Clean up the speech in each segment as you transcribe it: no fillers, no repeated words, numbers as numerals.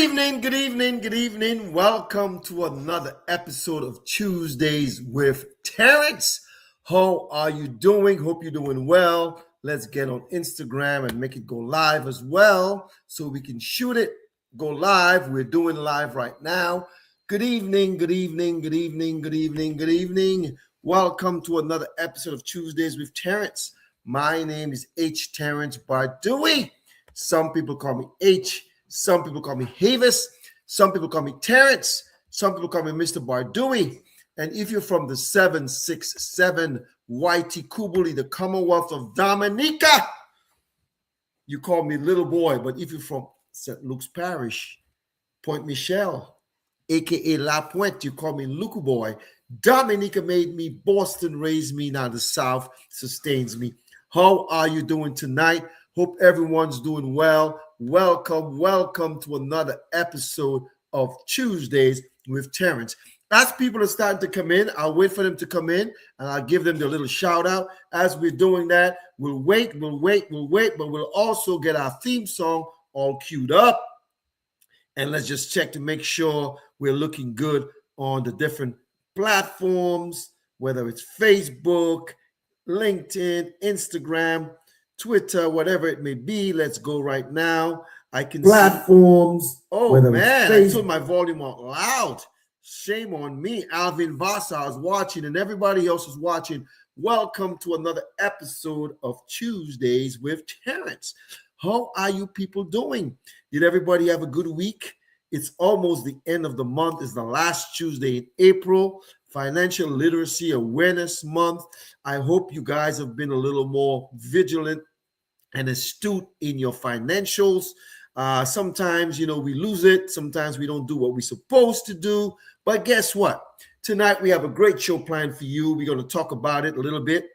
Good evening. Welcome to another episode of Tuesdays with Terrence. How are you doing? Hope you're doing well. Let's get on Instagram and make it go live as well so we can shoot it, go live. We're doing live right now. Good evening. Welcome to another episode of Tuesdays with Terrence. My name is H. Terrence Bardui. Some people call me H. Some people call me Havis. Some people call me Terrence. Some people call me Mr. Bardui. And if you're from the 767 YT Kubuli, the Commonwealth of Dominica, you call me little boy. But if you're from St. Luke's Parish, Point Michelle, aka La Puente, you call me Luku boy. Dominica made me, Boston raised me, now the South sustains me. How are you doing tonight? Hope everyone's doing well. Welcome to another episode of Tuesdays with Terrence. As people are starting to come in, I'll wait for them to come in and I'll give them their little shout out. As we're doing that, we'll wait, but we'll also get our theme song all queued up. And let's just check to make sure we're looking good on the different platforms, whether it's Facebook, LinkedIn, Instagram, Twitter, whatever it may be. Let's go right now. I can platforms. Oh man, I told my volume out loud. Shame on me. Alvin Vasa is watching and everybody else is watching. Welcome to another episode of Tuesdays with Terrence. How are you people doing? Did everybody have a good week? It's almost the end of the month. It's the last Tuesday in April. Financial Literacy Awareness Month. I hope you guys have been a little more vigilant and astute in your financials. Sometimes, we lose it. Sometimes we don't do what we're supposed to do. But guess what? Tonight we have a great show planned for you. We're going to talk about it a little bit.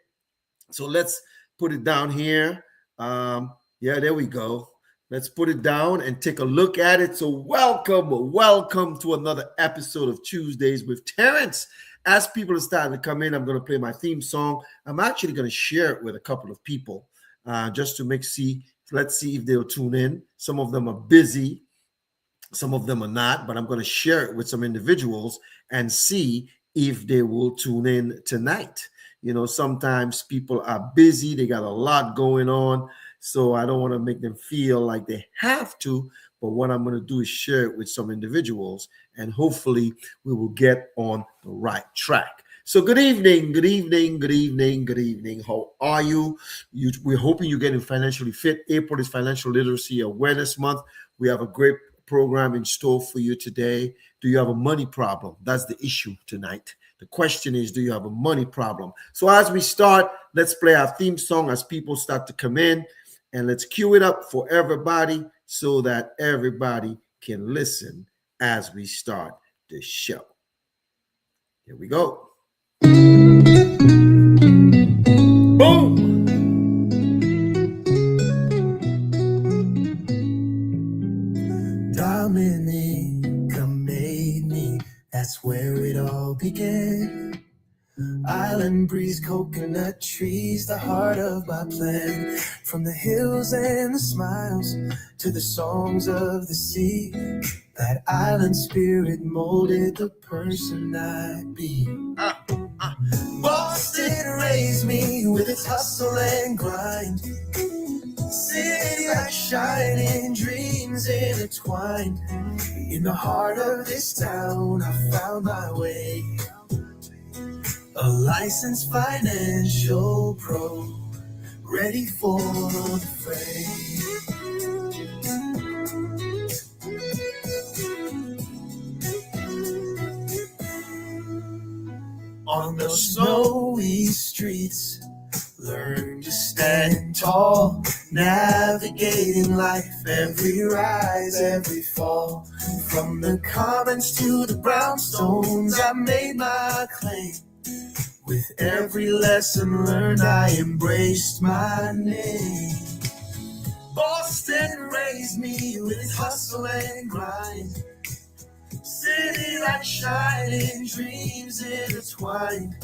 So let's put it down here. There we go. Let's put it down and take a look at it. So welcome to another episode of Tuesdays with Terrence. As people are starting to come in, I'm going to play my theme song. I'm actually going to share it with a couple of people just to let's see if they'll tune in. Some of them are busy. Some of them are not, but I'm going to share it with some individuals and see if they will tune in tonight. Sometimes people are busy. They got a lot going on. So I don't want to make them feel like they have to, but what I'm going to do is share it with some individuals and hopefully we will get on the right track. So good evening. How are you? We're hoping you're getting financially fit. April is Financial Literacy Awareness Month. We have a great program in store for you today. Do you have a money problem? That's the issue tonight. The question is, do you have a money problem? So as we start, let's play our theme song as people start to come in. And let's cue it up for everybody so that everybody can listen as we start the show. Here we go. Boom! Dominica made me, that's where it all began. Island breeze, coconut trees, the heart of my plan. From the hills and the smiles to the songs of the sea, that island spirit molded the person I'd be. Boston raised me with its hustle and grind. City like shining dreams intertwined. In the heart of this town, I found my way. A licensed financial pro, ready for the fray. On those snowy streets, learn to stand tall, navigating life, every rise, every fall. From the commons to the brownstones, I made my claim. With every lesson learned, I embraced my name. Boston raised me with its hustle and grind. City like shining dreams intertwined.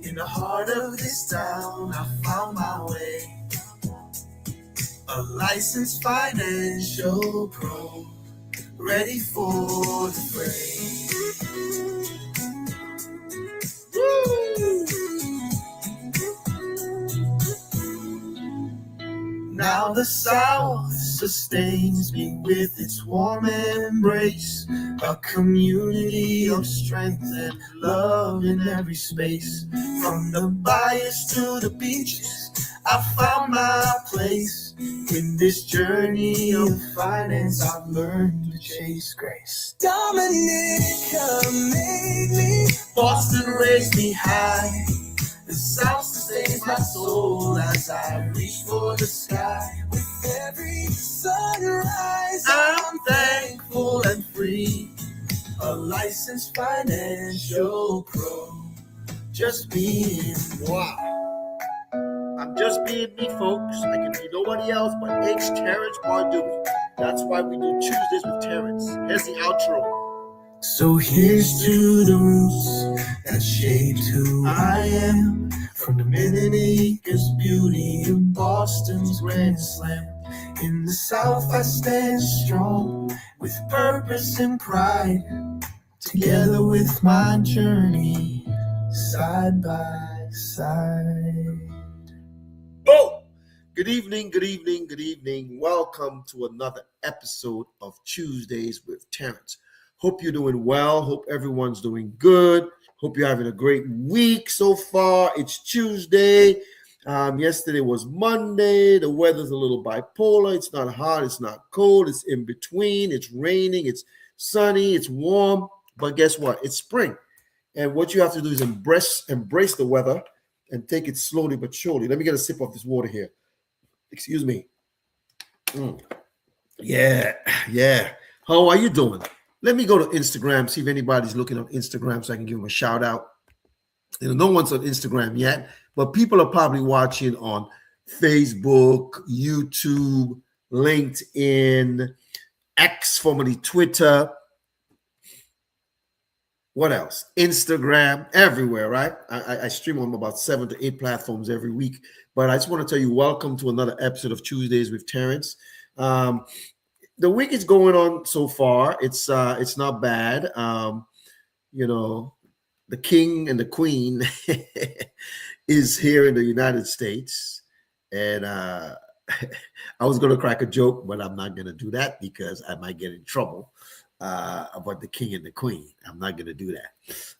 In the heart of this town, I found my way. A licensed financial pro, ready for the fray. Now the South sustains me with its warm embrace, a community of strength and love in every space. From the bayous to the beaches, I found my place. In this journey of finance, I've learned to chase grace. Dominica made me, Boston raised me high. The South sustains my soul as I reach for the sky. With every sunrise, I'm thankful and free. A licensed financial pro, just being Wow. I'm just being me, folks. I can be nobody else but H. Terrence Bardui. That's why we do Tuesdays with Terrence. Here's the outro. So here's to the roots that shaped who I am. From the Dominica's beauty to Boston's Grand Slam. In the South I stand strong with purpose and pride. Together with my journey, side by side. Boom! Good evening, good evening, good evening. Welcome to another episode of Tuesdays with Terrence. Hope you're doing well. Hope everyone's doing good. Hope you're having a great week so far. It's Tuesday. Yesterday was Monday. The weather's a little bipolar. It's not hot. It's not cold. It's in between. It's raining. It's sunny. It's warm. But guess what? It's spring. And what you have to do is embrace the weather and take it slowly but surely. Let me get a sip of this water here. Excuse me. Yeah. How are you doing? Let me go to Instagram, see if anybody's looking on Instagram so I can give them a shout out. No one's on Instagram yet, but people are probably watching on Facebook, YouTube, LinkedIn, X, formerly Twitter. What else? Instagram, everywhere, right? I stream on about 7 to 8 platforms every week. But I just want to tell you, welcome to another episode of Tuesdays with Terrence. The week is going on so far. It's not bad. The king and the queen is here in the United States. And I was going to crack a joke, but I'm not going to do that because I might get in trouble. About the king and the queen. I'm not going to do that.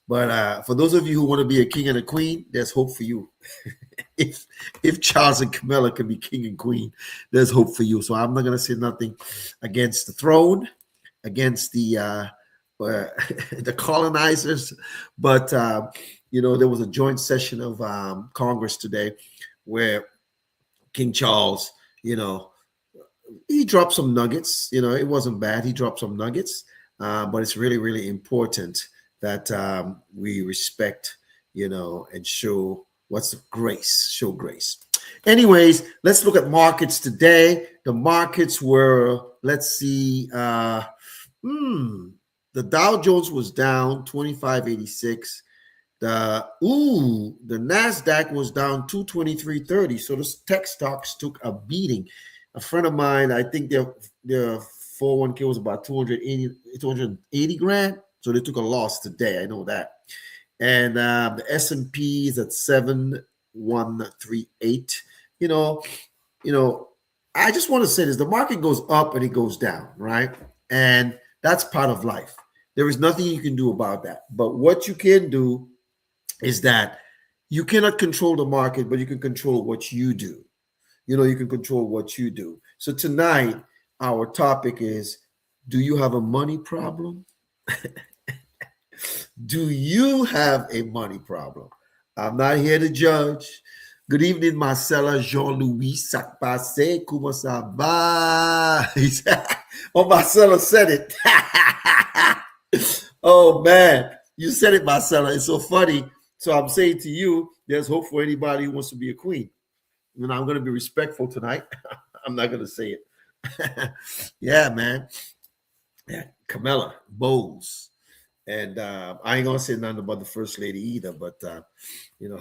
But for those of you who want to be a king and a queen, there's hope for you. if Charles and Camilla can be king and queen, there's hope for you. So I'm not going to say nothing against the throne, against the the colonizers. But, there was a joint session of Congress today where King Charles, he dropped some nuggets. It wasn't bad. He dropped some nuggets. But it's really, really important that we respect, and show show grace. Anyways, let's look at markets today. The markets were, let's see, the Dow Jones was down 25.86. The NASDAQ was down 223.30. So the tech stocks took a beating. A friend of mine, I think their 401k was about 280 grand. So they took a loss today. I know that. And the S&P is at 7138. I just want to say this. The market goes up and it goes down, right? And that's part of life. There is nothing you can do about that. But what you can do is that you cannot control the market, but you can control what you do. You can control what you do. So tonight, our topic is, do you have a money problem? Do you have a money problem? I'm not here to judge. Good evening, Marcella Jean-Louis Sakpase. Comment ça va? Oh, Marcella said it. Oh, man. You said it, Marcella. It's so funny. So I'm saying to you, there's hope for anybody who wants to be a queen. I'm going to be respectful tonight. I'm not going to say it. Yeah, man. Yeah, Camilla Bowles. And I ain't going to say nothing about the first lady either, but, her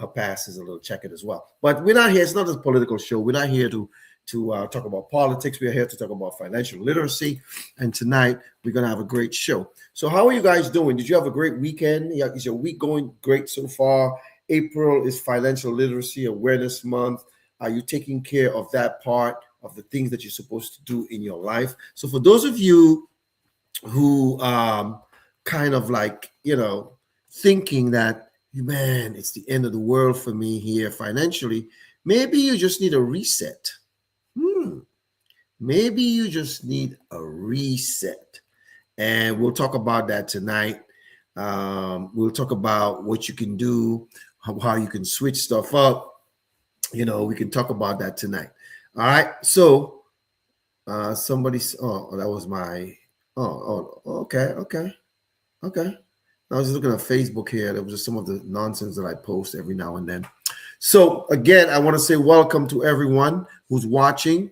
past is a little checkered as well. But we're not here. It's not a political show. We're not here to to talk about politics. We're here to talk about financial literacy. And tonight, we're going to have a great show. So how are you guys doing? Did you have a great weekend? Is your week going great so far? April is Financial Literacy Awareness Month. Are you taking care of that part of the things that you're supposed to do in your life? So for those of you who kind of like, thinking that, man, it's the end of the world for me here financially, maybe you just need a reset. Maybe you just need a reset. And we'll talk about that tonight. We'll talk about what you can do, how you can switch stuff up. We can talk about that tonight. All right. So somebody's, that was my, okay. I was just looking at Facebook here. There was just some of the nonsense that I post every now and then. So again, I want to say welcome to everyone who's watching.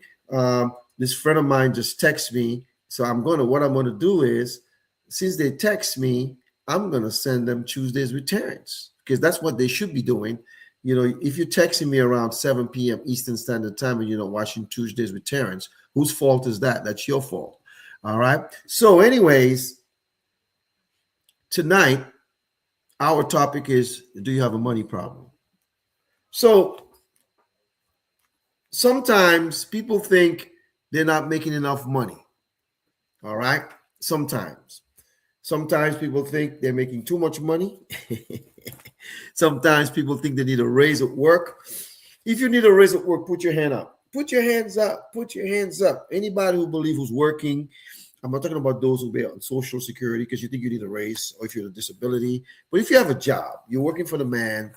This friend of mine just texted me. So what I'm going to do is, since they text me, I'm going to send them Tuesdays with Terrence, because that's what they should be doing. If you're texting me around 7 p.m. Eastern Standard Time and you're not watching Tuesdays with Terrence, whose fault is that? That's your fault. All right. So anyways, tonight, our topic is, do you have a money problem? So sometimes people think they're not making enough money. All right. Sometimes people think they're making too much money. Sometimes people think they need a raise at work. If you need a raise at work, put your hand up. Put your hands up. Put your hands up. Anybody who believes who's working. I'm not talking about those who are on Social Security because you think you need a raise, or if you're a disability. But if you have a job, you're working for the man,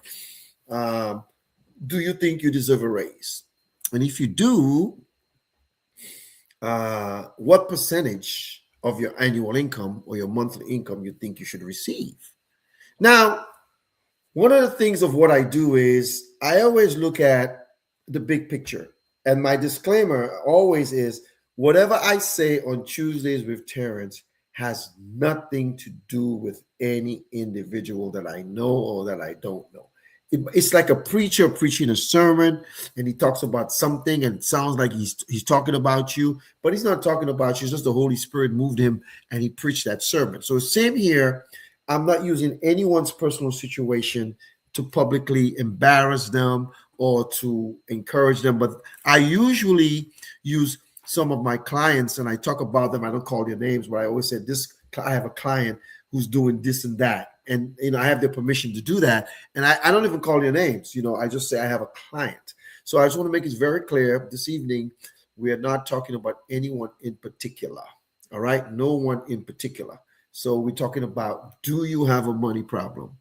do you think you deserve a raise? And if you do, what percentage of your annual income or your monthly income you think you should receive? Now, one of the things of what I do is I always look at the big picture. And my disclaimer always is, whatever I say on Tuesdays with Terrence has nothing to do with any individual that I know or that I don't know. It's like a preacher preaching a sermon, and he talks about something and it sounds like he's talking about you, but he's not talking about you. It's just the Holy Spirit moved him and he preached that sermon. So same here. I'm not using anyone's personal situation to publicly embarrass them or to encourage them, but I usually use some of my clients and I talk about them. I don't call their names, but I always say I have a client who's doing this and that. And, I have their permission to do that. And I don't even call their names. I just say I have a client. So I just want to make it very clear this evening, we are not talking about anyone in particular. All right. No one in particular. So we're talking about, do you have a money problem?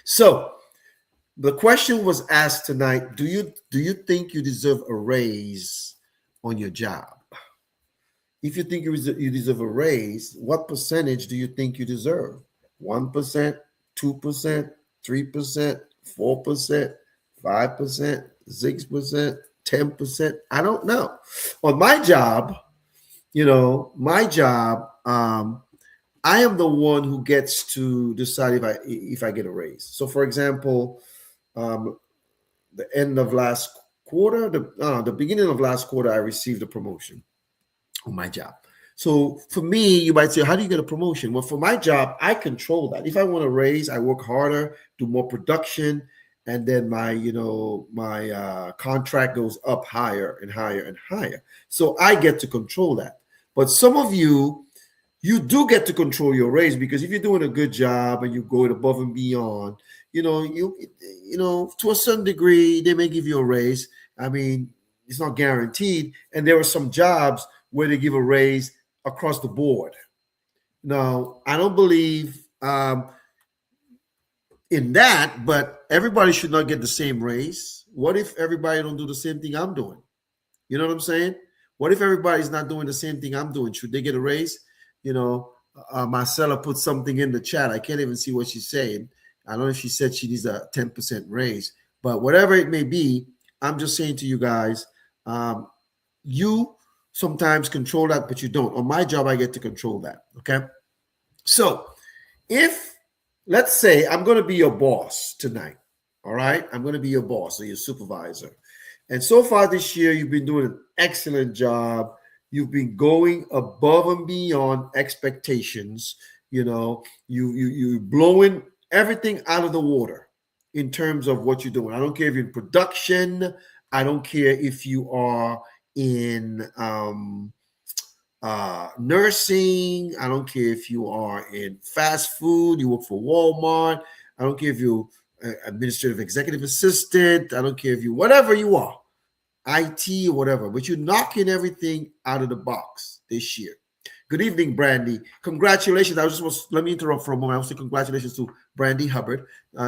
So the question was asked tonight, do you think you deserve a raise on your job? If you think you deserve a raise, what percentage do you think you deserve? 1%, 2%, 3%, 4%, 5%, 6%, 10%. I don't know. On my job, I am the one who gets to decide if I get a raise. So, for example, the end of last quarter, the beginning of last quarter, I received a promotion on my job. So for me, you might say, how do you get a promotion? Well, for my job, I control that. If I want a raise, I work harder, do more production, and then my contract goes up higher and higher and higher. So I get to control that. But some of you do get to control your raise, because if you're doing a good job and you go above and beyond, to a certain degree, they may give you a raise. I mean, it's not guaranteed. And there are some jobs where they give a raise across the board. Now, I don't believe in that, but everybody should not get the same raise. What if everybody don't do the same thing I'm doing? You know what I'm saying? What if everybody's not doing the same thing I'm doing? Should they get a raise? Marcella put something in the chat. I can't even see what she's saying. I don't know if she said she needs a 10% raise, but whatever it may be, I'm just saying to you guys, you sometimes control that, but you don't. On my job, I get to control that. Okay. So if, let's say, I'm going to be your boss tonight. All right. I'm going to be your boss or your supervisor. And so far this year, you've been doing an excellent job. You've been going above and beyond expectations. You blowing everything out of the water in terms of what you're doing. I don't care if you're in production. I don't care if you are in nursing. I don't care if you are in fast food. You work for Walmart. I don't care if you're administrative executive assistant. I don't care if you whatever you are, IT or whatever. But you're knocking everything out of the box this year. Good evening, Brandy. Congratulations. Let me interrupt for a moment. I want to say congratulations to Brandy Hubbard.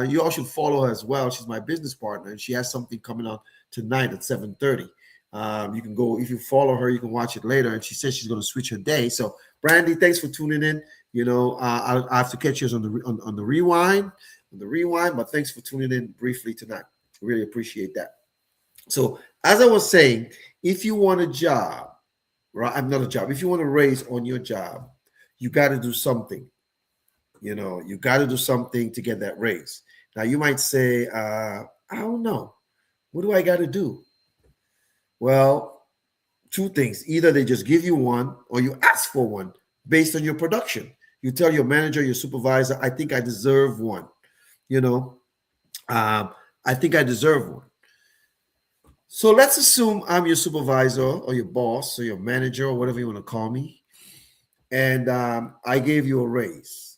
You all should follow her as well. She's my business partner, and she has something coming on tonight at 7:30. You can go, if you follow her, you can watch it later. And she says she's going to switch her day. So, Brandy, thanks for tuning in. I have to catch you on the rewind, but thanks for tuning in briefly tonight. Really appreciate that. So, as I was saying, if you want a job, right? I'm not a job. If you want to raise on your job, you got to do something. You got to do something to get that raise. Now, you might say, I don't know. What do I got to do? Well, two things. Either they just give you one or you ask for one based on your production. You tell your manager, your supervisor, I think I deserve one. I think I deserve one. So let's assume I'm your supervisor or your boss or your manager or whatever you want to call me. And I gave you a raise.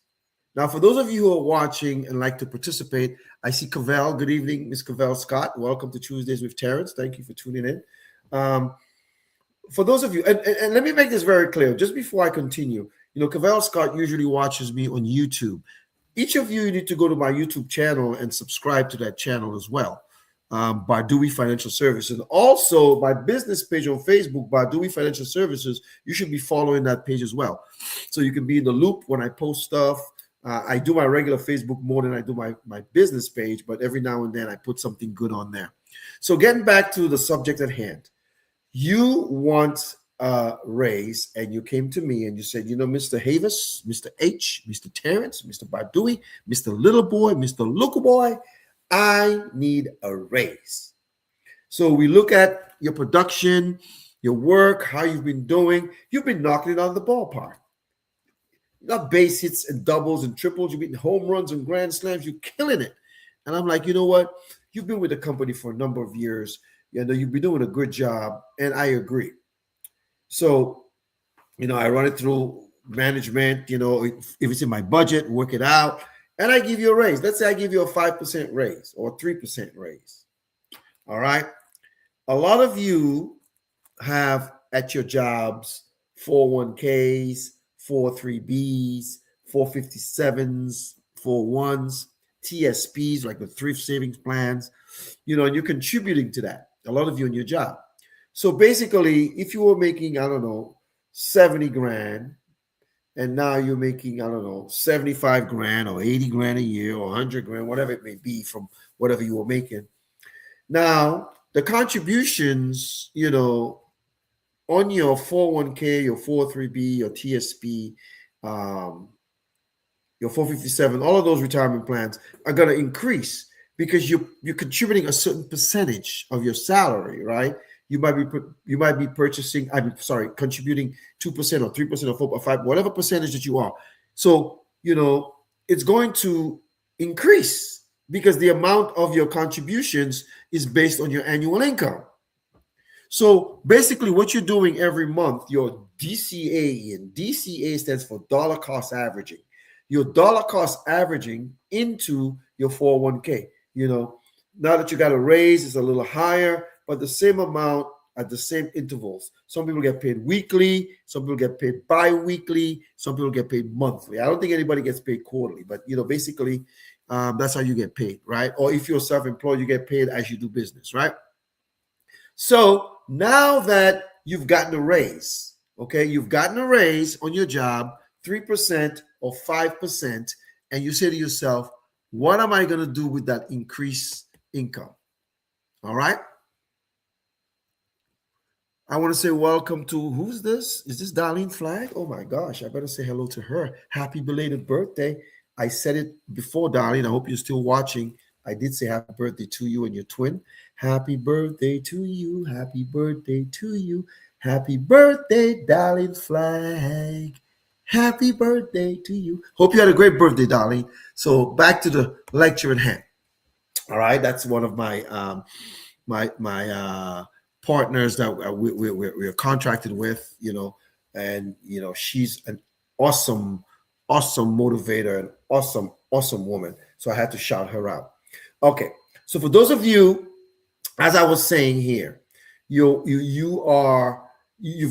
Now, for those of you who are watching and like to participate, I see Cavell. Good evening, Miss Cavell Scott. Welcome to Tuesdays with Terrence. Thank you for tuning in. For those of you, and let me make this very clear, just before I continue, Cavell Scott usually watches me on YouTube. Each of you need to go to my YouTube channel and subscribe to that channel as well, Bardui Financial Services. And also my business page on Facebook, Bardui Financial Services, you should be following that page as well. So you can be in the loop when I post stuff. I do my regular Facebook more than I do my business page, but every now and then I put something good on there. So getting back to the subject at hand, you want a raise, and you came to me and you said, Mr. Havis, Mr. H, Mr. Terrence, Mr. Bardui, Mr. Little Boy, Mr. Local Boy, I need a raise. So we look at your production, your work, how you've been doing. You've been knocking it out of the ballpark. You got base hits and doubles and triples. You've been home runs and grand slams. You're killing it. And I'm like, you know what? You've been with the company for a number of years. You've been doing a good job. And I agree. So, I run it through management, if it's in my budget, work it out. And I give you a raise. Let's say I give you a 5% raise or 3% raise. All right. A lot of you have at your jobs 401ks, 403bs, 457s, 41s, TSPs, like the thrift savings plans, and you're contributing to that. A lot of you in your job. So basically, if you were making, 70 grand, and now you're making, 75 grand or 80 grand a year or 100 grand, whatever it may be from whatever you were making. Now, the contributions, on your 401k, your 403b, your TSP, your 457, all of those retirement plans are going to increase because you're contributing a certain percentage of your salary, right? You might be contributing 2% or 3% or 4 or 5, whatever percentage that you are. So, it's going to increase because the amount of your contributions is based on your annual income. So basically what you're doing every month, your DCA, and DCA stands for dollar cost averaging. Your dollar cost averaging into your 401k. Now that you got a raise, it's a little higher, but the same amount at the same intervals. Some people get paid weekly, some people get paid bi-weekly, some people get paid monthly. I don't think anybody gets paid quarterly, but basically that's how you get paid, right? Or if you're self-employed, you get paid as you do business, right? So now that you've gotten a raise, okay, you've gotten a raise on your job, 3% or 5%, and you say to yourself, what am I going to do with that increased income? All right. I want to say welcome to, who's this? Is this Darlene Flagg? Oh my gosh, I better say hello to her. Happy belated birthday. I said it before, Darlene. I hope you're still watching. I did say happy birthday to you and your twin. Happy birthday to you. Happy birthday to you. Happy birthday, darling Flag. Happy birthday to you. Hope you had a great birthday, darling. So back to the lecture at hand. All right, that's one of my partners that we're contracted with, and she's an awesome, awesome motivator and awesome, awesome woman. So I had to shout her out. Okay, so for those of you, as I was saying here, you've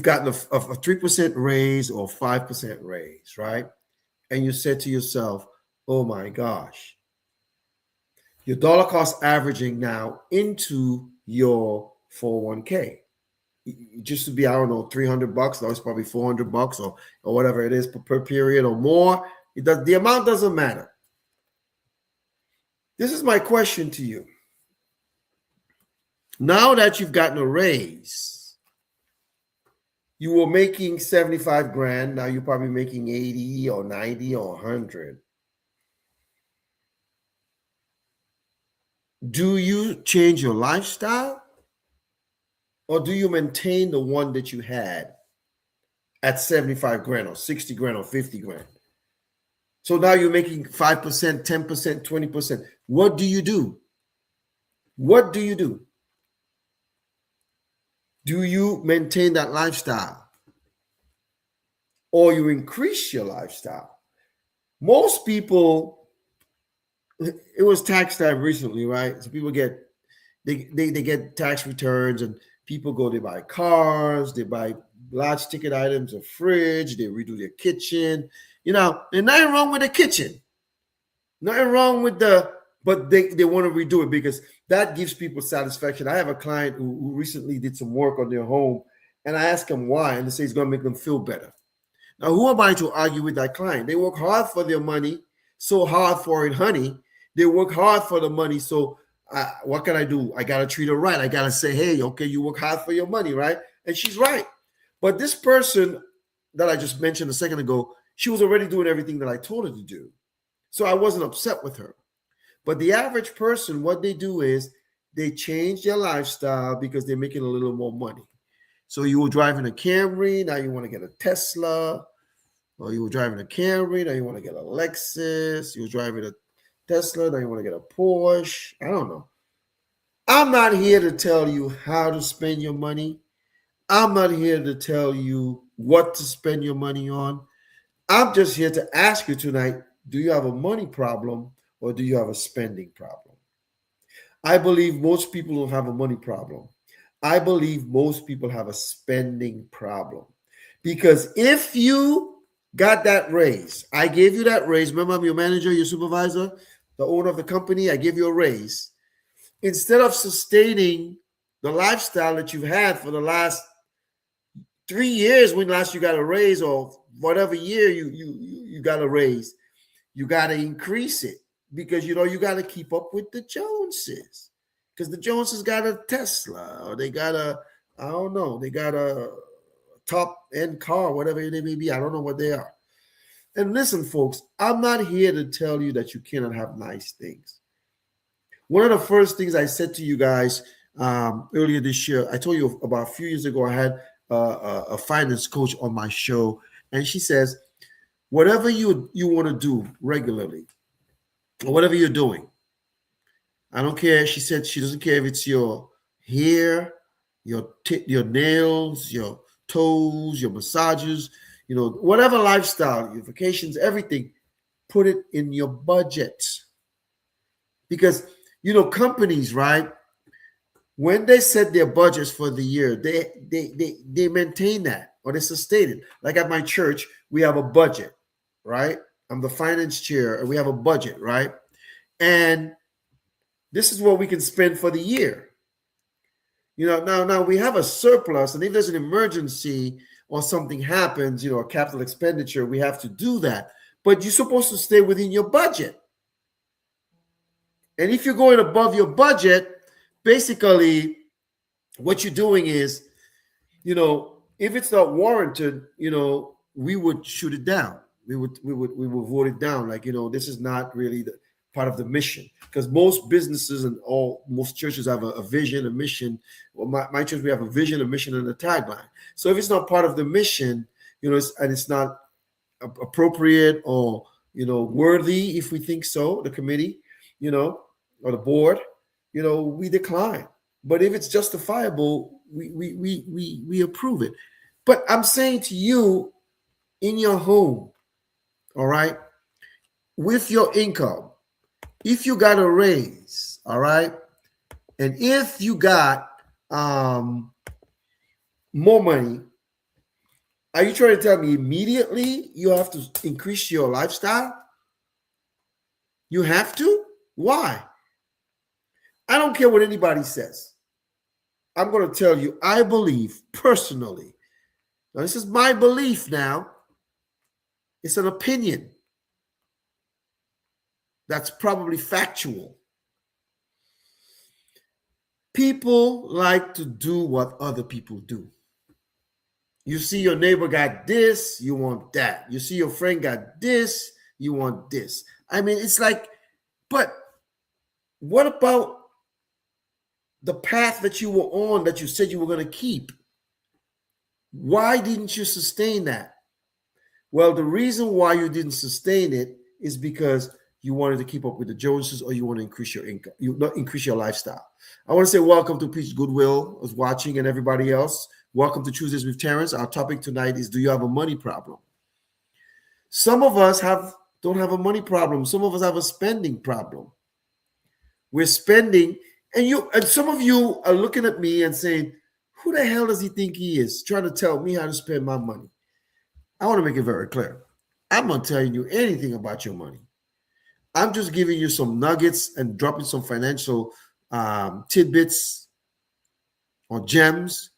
gotten a 3% raise or 5% raise, right? And you said to yourself, "Oh my gosh." Your dollar cost averaging now into your 401k. It used to be, I don't know, $300. Now it's probably $400 or whatever it is per period or more. The amount doesn't matter. This is my question to you. Now that you've gotten a raise, you were making 75 grand. Now you're probably making 80 or 90 or 100. Do you change your lifestyle? Or do you maintain the one that you had at 75 grand or 60 grand or 50 grand? So now you're making 5%, 10%, 20%. What do you do? What do you do? Do you maintain that lifestyle? Or you increase your lifestyle? Most people, it was tax time recently, right? So people get they get tax returns, and people go, they buy cars, they buy large ticket items, a fridge, they redo their kitchen. There's nothing wrong with the kitchen. Nothing wrong with but they want to redo it because that gives people satisfaction. I have a client who recently did some work on their home, and I asked him why, and they say it's going to make them feel better. Now, who am I to argue with that client? They work hard for their money, so hard for it, honey. They work hard for the money, so what can I do? I got to treat her right. I got to say, hey, okay, you work hard for your money, right? And she's right. But this person that I just mentioned a second ago, she was already doing everything that I told her to do. So I wasn't upset with her. But the average person, what they do is they change their lifestyle because they're making a little more money. So you were driving a Camry, now you want to get a Tesla. Or you were driving a Camry, now you want to get a Lexus. You were driving a Tesla, now you want to get a Porsche. I don't know. I'm not here to tell you how to spend your money. I'm not here to tell you what to spend your money on. I'm just here to ask you tonight, do you have a money problem or do you have a spending problem? I believe most people don't have a money problem. I believe most people have a spending problem. Because if you got that raise, I gave you that raise. Remember, I'm your manager, your supervisor, the owner of the company. I gave you a raise. Instead of sustaining the lifestyle that you've had for the last 3 years, when last you got a raise, or whatever year you got a raise, you got to increase it because you got to keep up with the Joneses. Because the Joneses got a Tesla, or they got I don't know, they got a top end car, whatever they may be. I don't know what they are. And listen, folks, I'm not here to tell you that you cannot have nice things. One of the first things I said to you guys earlier this year, I told you about a few years ago, I had a finance coach on my show, and she says, whatever you want to do regularly, or whatever you're doing, I don't care. She said she doesn't care if it's your hair, your nails, your toes, your massages, whatever lifestyle, your vacations, everything, put it in your budget. Because, companies, right, when they set their budgets for the year, they maintain that, or they sustain it. Like at my church, we have a budget, right? I'm the finance chair, and we have a budget, right? And this is what we can spend for the year. Now we have a surplus, and if there's an emergency or something happens, a capital expenditure, we have to do that. But you're supposed to stay within your budget. And if you're going above your budget, basically what you're doing is, if it's not warranted, we would shoot it down. We would vote it down. Like, this is not really part of the mission. Because most businesses and most churches have a vision, a mission. Well, my church, we have a vision, a mission, and a tagline. So if it's not part of the mission, and it's not appropriate or worthy, if we think so, the committee, or the board, we decline. But if it's justifiable, we approve it. But I'm saying to you, in your home, all right, with your income, if you got a raise, all right, and if you got more money, are you trying to tell me immediately you have to increase your lifestyle? You have to? Why? I don't care what anybody says. I'm going to tell you, I believe personally, now this is my belief now, it's an opinion that's probably factual. People like to do what other people do. You see your neighbor got this, you want that. You see your friend got this, you want this. I mean, it's like, but what about the path that you were on that you said you were going to keep? Why didn't you sustain that? Well, the reason why you didn't sustain it is because you wanted to keep up with the Joneses, or you want to increase your income, you not increase your lifestyle. I want to say welcome to Peach Goodwill who's watching, and everybody else. Welcome to Tuesdays with Terrence. Our topic tonight is, do you have a money problem? Some of us don't have a money problem. Some of us have a spending problem. We're spending, and some of you are looking at me and saying, who the hell does he think he is, trying to tell me how to spend my money? I want to make it very clear. I'm not telling you anything about your money. I'm just giving you some nuggets and dropping some financial tidbits or gems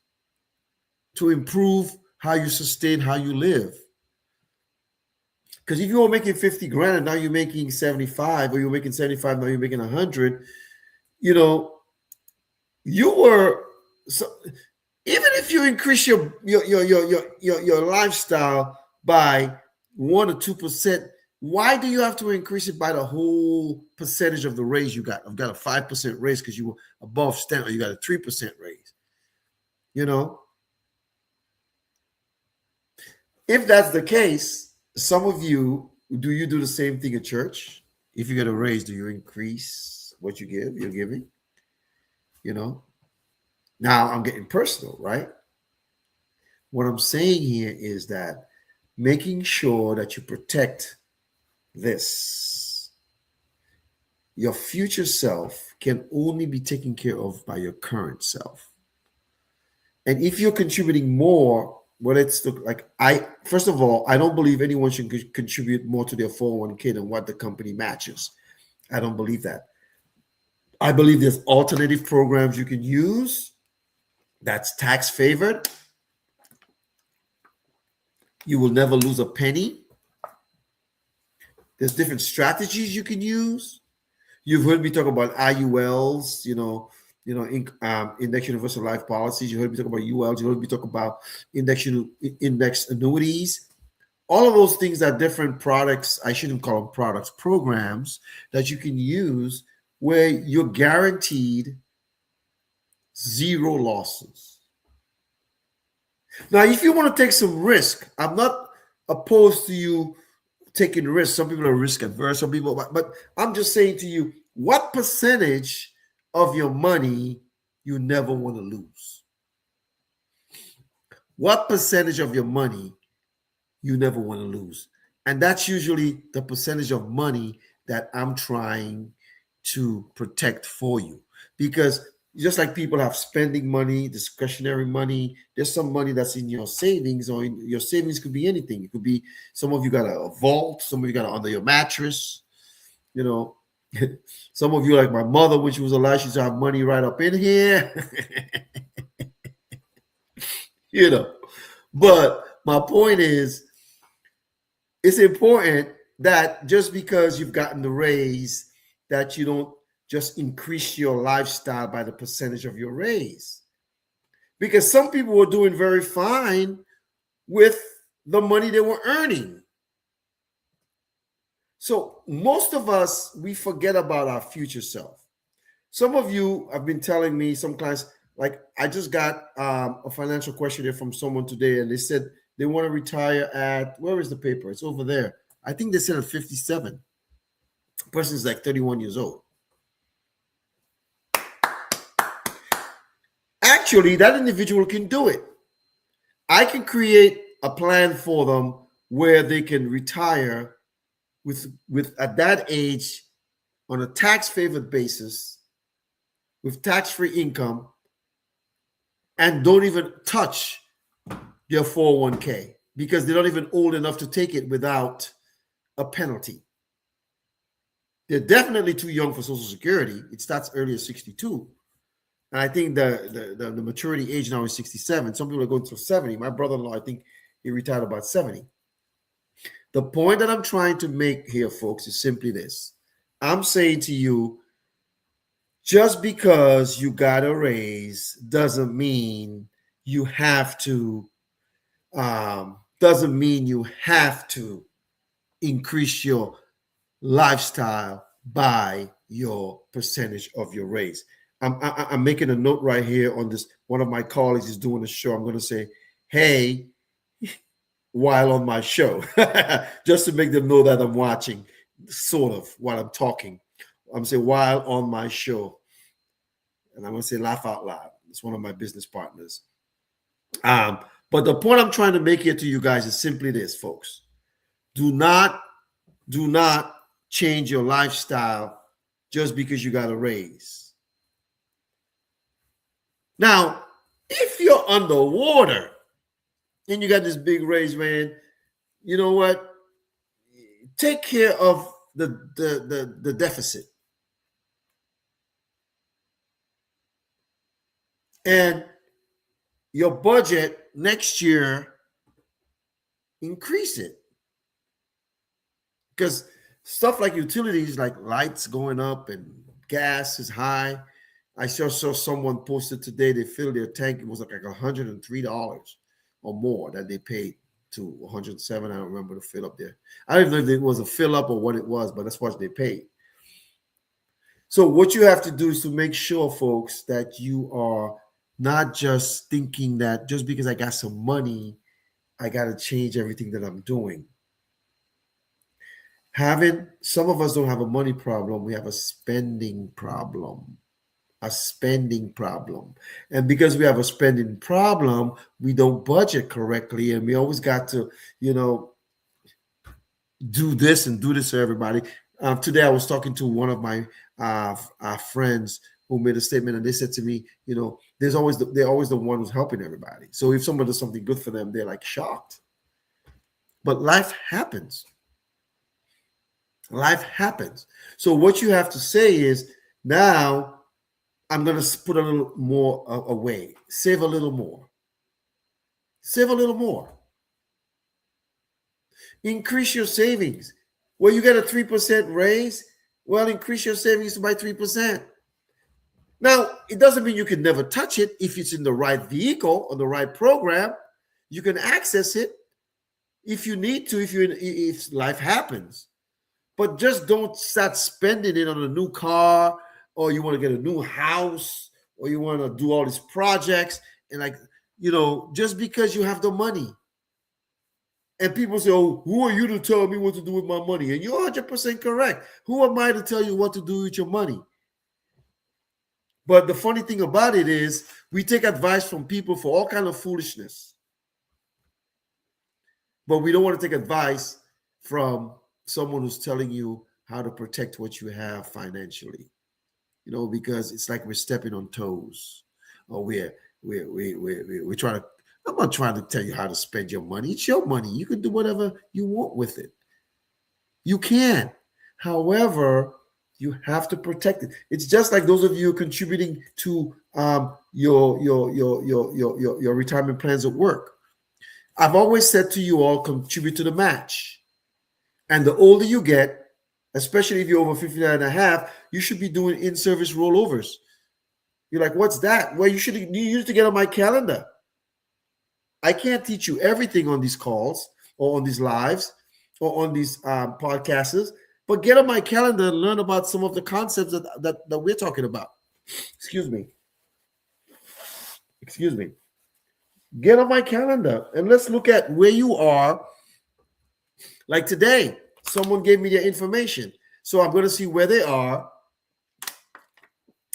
to improve how you sustain, how you live. Because if you were making 50 grand and now you're making 75, or you're making 75, now you're making 100, you were, so even if you increase your lifestyle by 1 or 2%, why do you have to increase it by the whole percentage of the raise you got? I've got a 5% raise because you were above standard, or you got a 3% raise. If that's the case, some of you, do you do the same thing at church? If you get a raise, do you increase what you're giving? Now I'm getting personal, right? What I'm saying here is that making sure that you protect this. Your future self can only be taken care of by your current self. And if you're contributing more, first of all, I don't believe anyone should contribute more to their 401k than what the company matches. I don't believe that. I believe there's alternative programs you can use that's tax favored. You will never lose a penny. There's different strategies you can use. You've heard me talk about IULs, index universal life policies. You heard me talk about ULs. You heard me talk about index annuities. All of those things are different products. I shouldn't call them products, programs that you can use where you're guaranteed zero losses. Now, if you want to take some risk, I'm not opposed to you taking risks. Some people are risk adverse, some people, but I'm just saying to you, what percentage of your money you never want to lose? What percentage of your money you never want to lose? And that's usually the percentage of money that I'm trying to protect for you. Because just like people have spending money, discretionary money, there's some money that's in your savings, or in your savings could be anything. It could be, some of you got a vault, some of you got it under your mattress, some of you, like my mother, when she was alive, she used to have money right up in here. But my point is, it's important that just because you've gotten the raise, that you don't just increase your lifestyle by the percentage of your raise. Because some people were doing very fine with the money they were earning. So most of us, we forget about our future self. Some of you have been telling me, some clients, like I just got a financial questionnaire from someone today, and they said they want to retire at, where is the paper? It's over there. I think they said at 57. The person is like 31 years old. Actually, that individual can do it. I can create a plan for them where they can retire with at that age on a tax favored basis with tax free income and don't even touch their 401k because they're not even old enough to take it without a penalty. They're definitely too young for Social Security. It starts early at 62. And I think the maturity age now is 67. Some people are going to 70. My brother-in-law, I think he retired about 70. The point that I'm trying to make here, folks, is simply this. I'm saying to you, just because you got a raise doesn't mean you have to increase your lifestyle by your percentage of your raise. I'm making a note right here on this. One of my colleagues is doing a show. I'm going to say, hey, while on my show, just to make them know that I'm watching, sort of, while I'm talking. I'm saying while on my show. And I'm going to say laugh out loud. It's one of my business partners. But the point I'm trying to make here to you guys is simply this, folks. Do not change your lifestyle just because you got a raise. Now, if you're underwater and you got this big raise, man, you know what? Take care of the deficit. And your budget next year, increase it. Because stuff like utilities, like lights going up and gas is high. I saw someone posted today, they filled their tank. It was like $103 or more that they paid to 107. I don't remember the fill up there. I don't know if it was a fill up or what it was, but that's what they paid. So what you have to do is to make sure, folks, that you are not just thinking that just because I got some money, I got to change everything that I'm doing. Some of us don't have a money problem. We have a spending problem. And because we have a spending problem, we don't budget correctly. And we always got to, do this and do this for everybody. Today, I was talking to one of my friends who made a statement, and they said to me, they're always the one who's helping everybody. So if someone does something good for them, they're like shocked. But life happens. Life happens. So what you have to say is, now I'm going to put a little more away. Save a little more. Save a little more. Increase your savings. Well, you get a 3% raise. Well, increase your savings by 3%. Now, it doesn't mean you can never touch it. If it's in the right vehicle or the right program, you can access it if you need to, if life happens. But just don't start spending it on a new car, or you want to get a new house, or you want to do all these projects, and just because you have the money. And people say, oh, who are you to tell me what to do with my money? And you're 100% correct. Who am I to tell you what to do with your money? But the funny thing about it is we take advice from people for all kind of foolishness. But we don't want to take advice from someone who's telling you how to protect what you have financially. Because it's like we're stepping on toes, or we're trying to. I'm not trying to tell you how to spend your money. It's your money. You can do whatever you want with it. You can. However, you have to protect it. It's just like those of you contributing to your retirement plans at work. I've always said to you all, contribute to the match. And the older you get, especially if you're over 59 and a half, you should be doing in-service rollovers. You're like, what's that? Well, you need to get on my calendar. I can't teach you everything on these calls or on these lives or on these podcasts, But get on my calendar and learn about some of the concepts that we're talking about. Excuse me. Excuse me. Get on my calendar and let's look at where you are. Like today, someone gave me their information. So I'm going to see where they are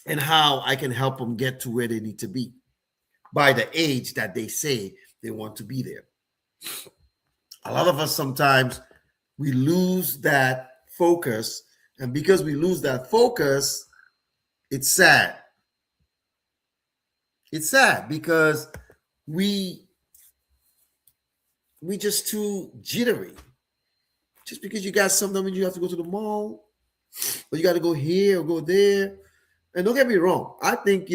and how I can help them get to where they need to be by the age that they say they want to be there. A lot of us sometimes we lose that focus, and because we lose that focus, it's sad. It's sad because we just too jittery. Just because you got something, I mean, you have to go to the mall, or you got to go here or go there. And don't get me wrong, I think,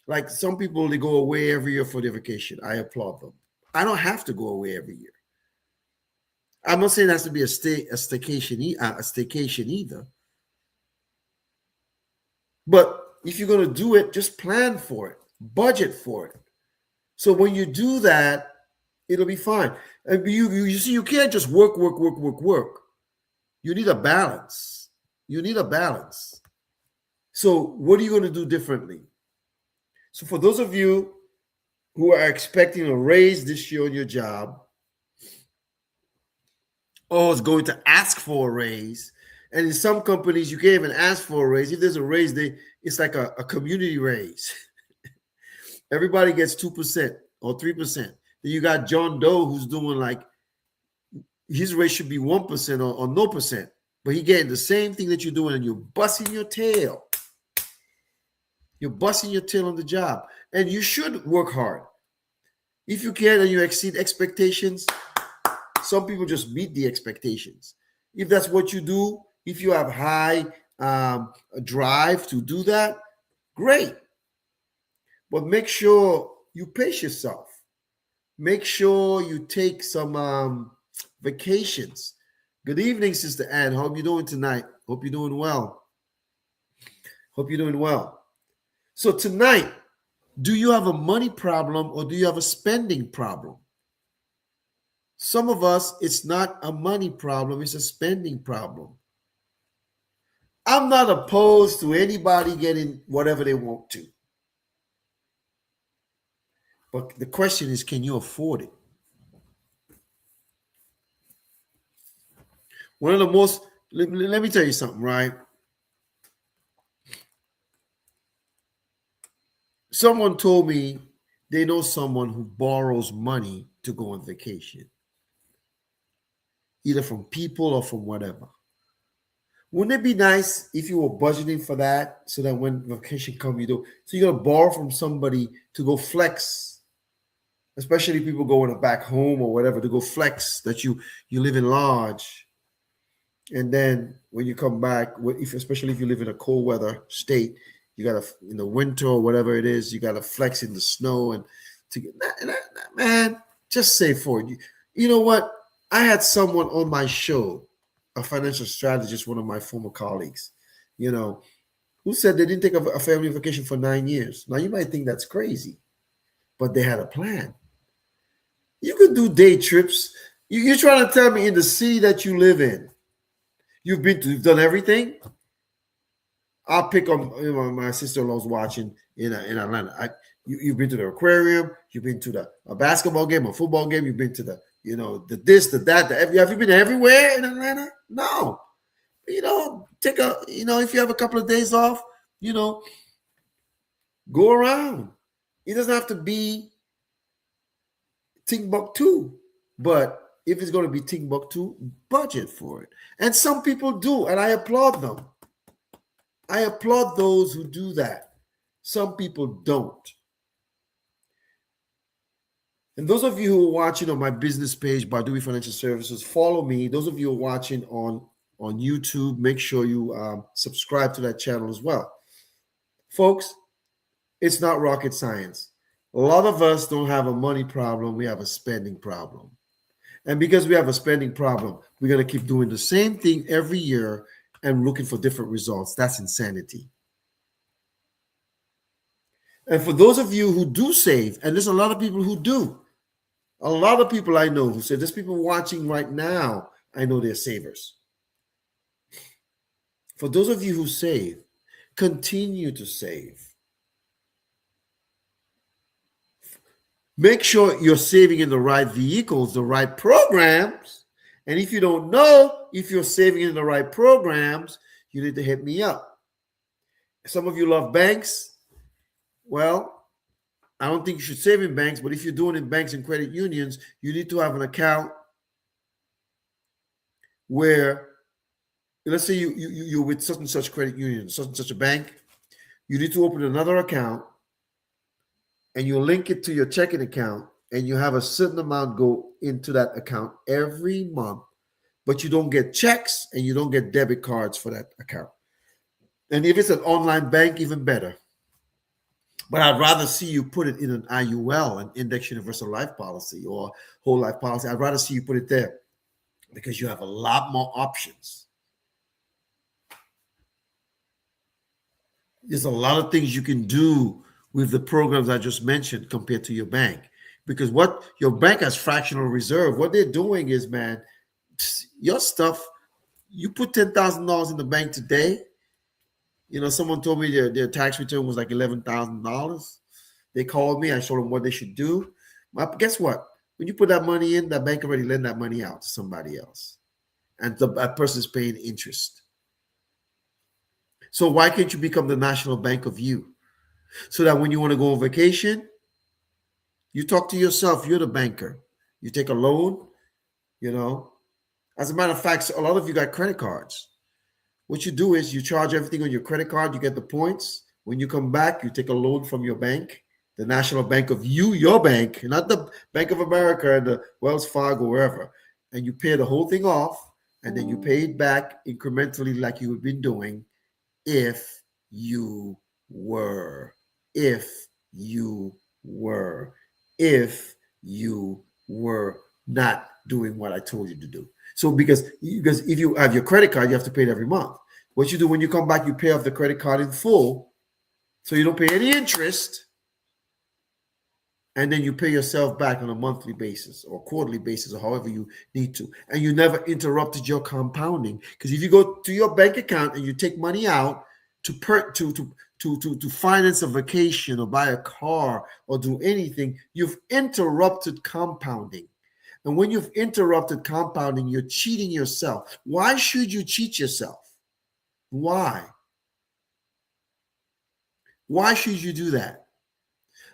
like some people, they go away every year for their vacation. I applaud them. I don't have to go away every year. I'm not saying it has to be a staycation either. But if you're going to do it, just plan for it, budget for it. So when you do that, it'll be fine. And you see, you can't just work. You need a balance. So what are you going to do differently? So for those of you who are expecting a raise this year on your job, or is going to ask for a raise, and in some companies you can't even ask for a raise. If there's a raise, it's like a community raise. Everybody gets 2% or 3%. Then you got John Doe who's doing like his raise should be 1% or no percent, but he getting the same thing that you're doing, and you're busting your tail. You're busting your tail on the job, and you should work hard. If you can and you exceed expectations, some people just meet the expectations. If that's what you do, if you have high drive to do that, great. But make sure you pace yourself. Make sure you take some vacations. Good evening, Sister Ann. How are you doing tonight? Hope you're doing well. So tonight, do you have a money problem or do you have a spending problem? Some of us, it's not a money problem, it's a spending problem. I'm not opposed to anybody getting whatever they want to. But the question is, can you afford it? One of the most, let me tell you something, right? Someone told me they know someone who borrows money to go on vacation, either from people or from whatever. Wouldn't it be nice if you were budgeting for that so that when vacation comes, you do? So you're going to borrow from somebody to go flex, especially people going back home or whatever, to go flex that you live in large. And then when you come back, especially if you live in a cold weather state, you got to, in the winter or whatever it is, you got to flex in the snow and to get man, just save for it. You know what? I had someone on my show, a financial strategist, one of my former colleagues, who said they didn't take a family vacation for 9 years. Now, you might think that's crazy, but they had a plan. You could do day trips. You're trying to tell me in the city that you live in, you've done everything? I'll pick on my sister-in-law's watching in Atlanta. You've been to the aquarium, you've been to a basketball game, a football game, you've been to the this, the that, have you been everywhere in Atlanta? No. Take if you have a couple of days off, go around. It doesn't have to be Timbuktu, but if it's going to be Timbuktu, budget for it. And some people do, and I applaud them. I applaud those who do that. Some people don't. And those of you who are watching on my business page, Bardui Financial Services, follow me. Those of you who are watching on YouTube, make sure you subscribe to that channel as well. Folks, it's not rocket science. A lot of us don't have a money problem. We have a spending problem. And because we have a spending problem, we're going to keep doing the same thing every year and looking for different results. That's insanity. And for those of you who do save, and there's a lot of people who do, a lot of people I know who say, there's people watching right now, I know they're savers. For those of you who save, continue to save. Make sure you're saving in the right vehicles, the right programs. And if you don't know if you're saving in the right programs, you need to hit me up. Some of you love banks. Well, I don't think you should save in banks, but if you're doing it in banks and credit unions, you need to have an account where, let's say you're with such and such credit union, such and such a bank. You need to open another account and you link it to your checking account, and you have a certain amount go into that account every month, but you don't get checks and you don't get debit cards for that account. And if it's an online bank, even better. But I'd rather see you put it in an IUL, an Index Universal Life Policy, or Whole Life Policy. I'd rather see you put it there because you have a lot more options. There's a lot of things you can do with the programs I just mentioned compared to your bank. Because what your bank has fractional reserve, what they're doing is, man, your stuff, you put $10,000 in the bank today. You know, someone told me their tax return was like $11,000. They called me. I showed them what they should do. But guess what? When you put that money in, that bank already lend that money out to somebody else. And that person is paying interest. So why can't you become the national bank of you? So that when you want to go on vacation, you talk to yourself. You're the banker. You take a loan, you know. As a matter of fact, a lot of you got credit cards. What you do is you charge everything on your credit card. You get the points. When you come back, you take a loan from your bank, the national bank of you, your bank, not the Bank of America and the Wells Fargo, wherever. And you pay the whole thing off, and then you pay it back incrementally like you have been doing if you were not doing what I told you to do. So because if you have your credit card, you have to pay it every month. What you do when you come back, you pay off the credit card in full, so you don't pay any interest, and then you pay yourself back on a monthly basis or quarterly basis or however you need to. And you never interrupted your compounding. Because if you go to your bank account and you take money out to finance a vacation or buy a car or do anything, you've interrupted compounding. And when you've interrupted compounding, you're cheating yourself. Why should you cheat yourself? Why? Why should you do that?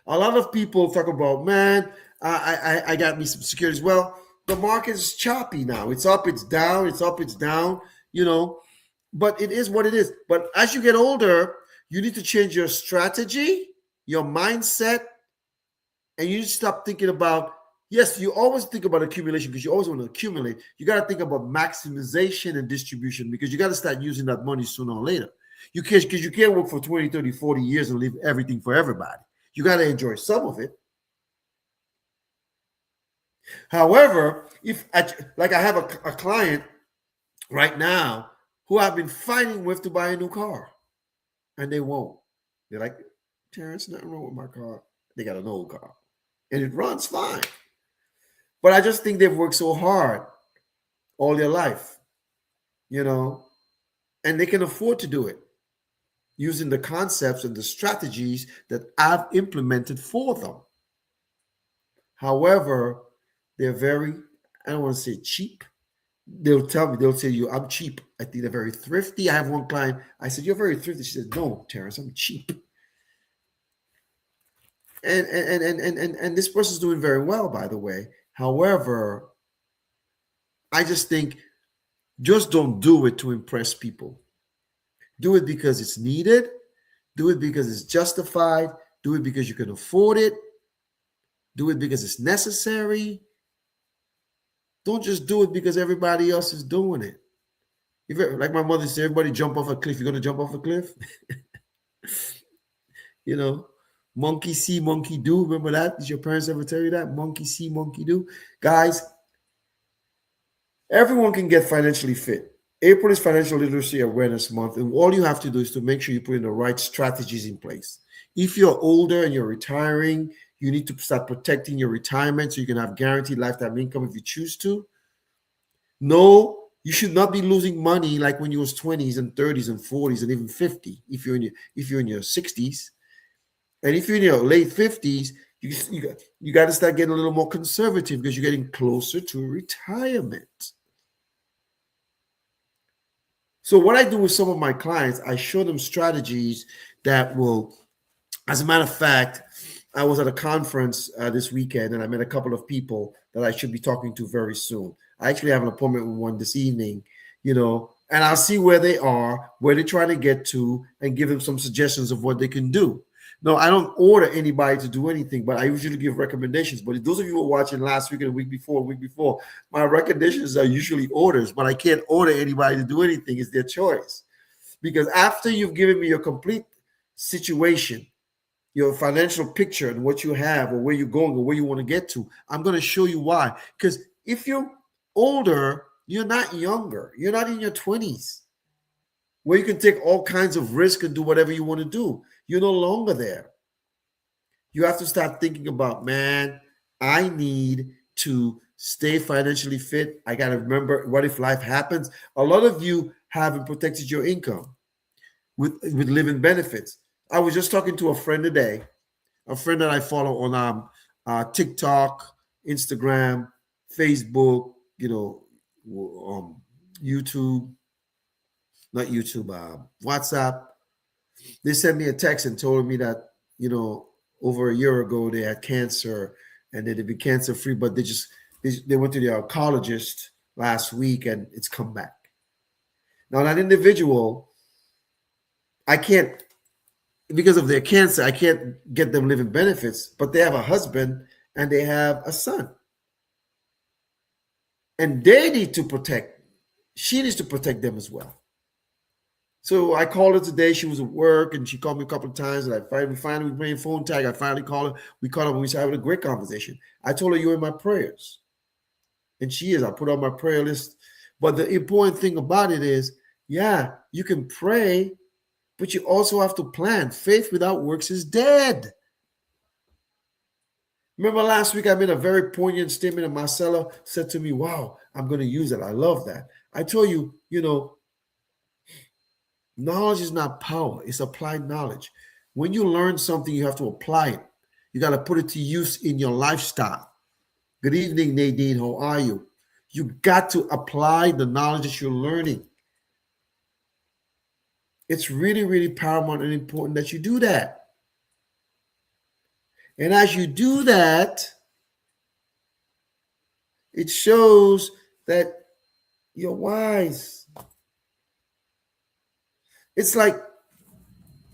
A lot of people talk about, man, I got me some securities. Well, the market is choppy now. It's up, it's down, it's up, it's down, you know. But it is what it is. But as you get older, you need to change your strategy, your mindset, and you need to stop thinking about, yes, you always think about accumulation because you always want to accumulate. You got to think about maximization and distribution because you got to start using that money sooner or later. Because you can't work for 20, 30, 40 years and leave everything for everybody. You got to enjoy some of it. However, I have a client right now who I've been fighting with to buy a new car, and they won't. They're like, Terrence, nothing wrong with my car. They got an old car, and it runs fine. But I just think they've worked so hard all their life, you know, and they can afford to do it using the concepts and the strategies that I've implemented for them. However, they're very, I don't want to say cheap. They'll say you, I'm cheap. I think they're very thrifty. I have one client, I said, you're very thrifty. She said, no, Terrence, I'm cheap. And this person's doing very well, by the way. However, I just think just don't do it to impress people. Do it because it's needed. Do it because it's justified. Do it because you can afford it. Do it because it's necessary. Don't just do it because everybody else is doing it. Like my mother said, everybody jump off a cliff. You're going to jump off a cliff? You know, monkey see, monkey do. Remember that? Did your parents ever tell you that? Monkey see, monkey do. Guys, everyone can get financially fit. April is Financial Literacy Awareness Month, and all you have to do is to make sure you put in the right strategies in place. If you're older and you're retiring, you need to start protecting your retirement so you can have guaranteed lifetime income if you choose to. Know You should not be losing money like when you was 20s and 30s and 40s and even 50 if you're in your 60s. And if you're in your late 50s, you got to start getting a little more conservative because you're getting closer to retirement. So what I do with some of my clients, I show them strategies that will, as a matter of fact, I was at a conference this weekend and I met a couple of people that I should be talking to very soon. I actually have an appointment with one this evening, and I'll see where they are, where they're trying to get to, and give them some suggestions of what they can do. No, I don't order anybody to do anything, but I usually give recommendations. But those of you who were watching last week and the week before, my recommendations are usually orders, but I can't order anybody to do anything. It's their choice. Because after you've given me your complete situation, your financial picture and what you have or where you're going or where you want to get to, I'm going to show you why. Because if you're older, you're not younger. You're not in your 20s where you can take all kinds of risk and do whatever you want to do. You're no longer there. You have to start thinking about, man, I need to stay financially fit. I got to remember, what if life happens? A lot of you haven't protected your income with living benefits. I was just talking to a friend today, a friend that I follow on TikTok, Instagram, Facebook, YouTube, not YouTube, WhatsApp. They sent me a text and told me that, over a year ago they had cancer and they'd be cancer free, but they went to the oncologist last week and it's come back. Now that individual, I can't, because of their cancer, I can't get them living benefits, but they have a husband and they have a son. And they need to protect, she needs to protect them as well. So I called her today. She was at work and she called me a couple of times. And we finally were playing phone tag. I finally called her. We caught up and we started having a great conversation. I told her, you're in my prayers. And she is. I put her on my prayer list. But the important thing about it is, yeah, you can pray, but you also have to plan. Faith without works is dead. Remember last week I made a very poignant statement and Marcella said to me, wow, I'm going to use it. I love that. I told you, knowledge is not power. It's applied knowledge. When you learn something, you have to apply it. You got to put it to use in your lifestyle. Good evening, Nadine. How are you? You got to apply the knowledge that you're learning. It's really, really paramount and important that you do that. And as you do that, it shows that you're wise. It's like,